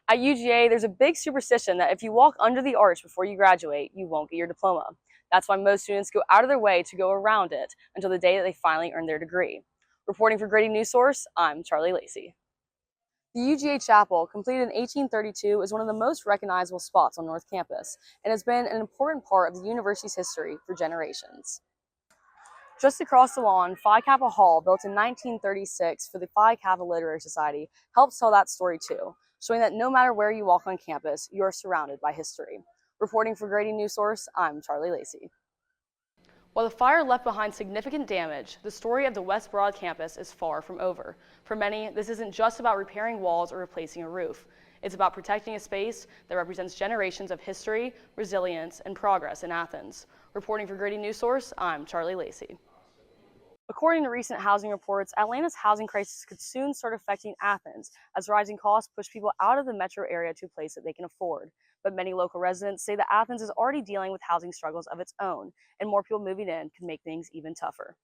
At UGA, there's a big superstition that if you walk under the arch before you graduate, you won't get your diploma. That's why most students go out of their way to go around it until the day that they finally earn their degree. Reporting for Grading News Source, I'm Charley Lacey. The UGA Chapel, completed in 1832, is one of the most recognizable spots on North Campus and has been an important part of the university's history for generations. Just across the lawn, Phi Kappa Hall, built in 1936 for the Phi Kappa Literary Society, helps tell that story too, showing that no matter where you walk on campus, you are surrounded by history. Reporting for Grading News Source, I'm Charley Lacey. While the fire left behind significant damage, the story of the West Broad campus is far from over. For many, this isn't just about repairing walls or replacing a roof. It's about protecting a space that represents generations of history, resilience, and progress in Athens. Reporting for Grading News Source, I'm Charley Lacey. According to recent housing reports, Atlanta's housing crisis could soon start affecting Athens as rising costs push people out of the metro area to a place that they can afford. But many local residents say that Athens is already dealing with housing struggles of its own, and more people moving in could make things even tougher.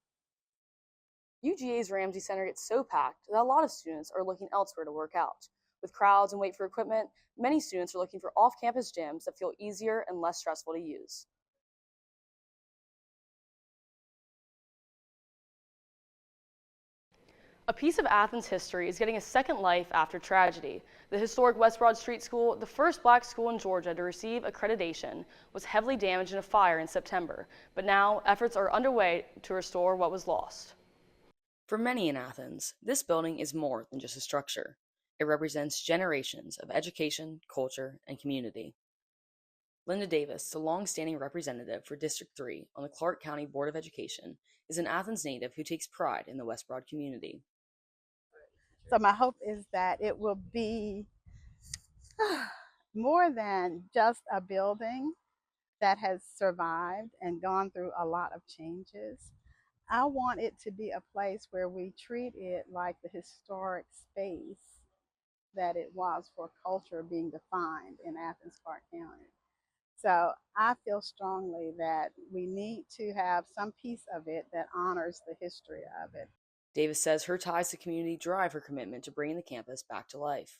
UGA's Ramsey Center gets so packed that a lot of students are looking elsewhere to work out. With crowds and wait for equipment, many students are looking for off-campus gyms that feel easier and less stressful to use. A piece of Athens history is getting a second life after tragedy. The historic West Broad Street School, the first black school in Georgia to receive accreditation, was heavily damaged in a fire in September, but now efforts are underway to restore what was lost. For many in Athens, this building is more than just a structure. It represents generations of education, culture, and community. Linda Davis, the long-standing representative for District 3 on the Clark County Board of Education, is an Athens native who takes pride in the West Broad community. So my hope is that it will be more than just a building that has survived and gone through a lot of changes. I want it to be a place where we treat it like the historic space that it was for culture being defined in Athens, Clark County. So I feel strongly that we need to have some piece of it that honors the history of it. Davis says her ties to community drive her commitment to bringing the campus back to life.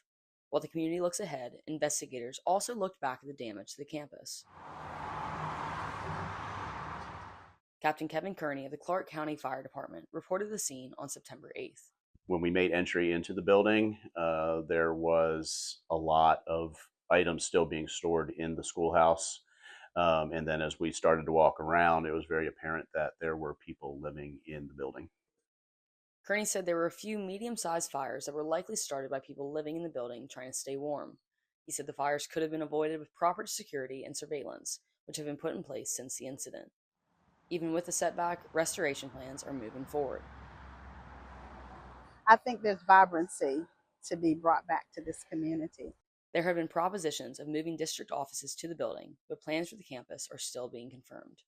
While the community looks ahead, investigators also looked back at the damage to the campus. Captain Kevin Kearney of the Clark County Fire Department reported the scene on September 8th. When we made entry into the building, there was a lot of items still being stored in the schoolhouse. And then as we started to walk around, it was very apparent that there were people living in the building. Kearney said there were a few medium-sized fires that were likely started by people living in the building trying to stay warm. He said the fires could have been avoided with proper security and surveillance, which have been put in place since the incident. Even with the setback, restoration plans are moving forward. I think there's vibrancy to be brought back to this community. There have been propositions of moving district offices to the building, but plans for the campus are still being confirmed.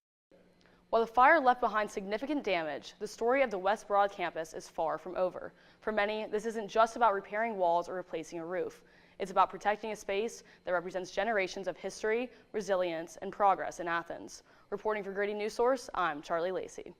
While the fire left behind significant damage, the story of the West Broad campus is far from over. For many, this isn't just about repairing walls or replacing a roof. It's about protecting a space that represents generations of history, resilience, and progress in Athens. Reporting for Grading News Source, I'm Charley Lacey.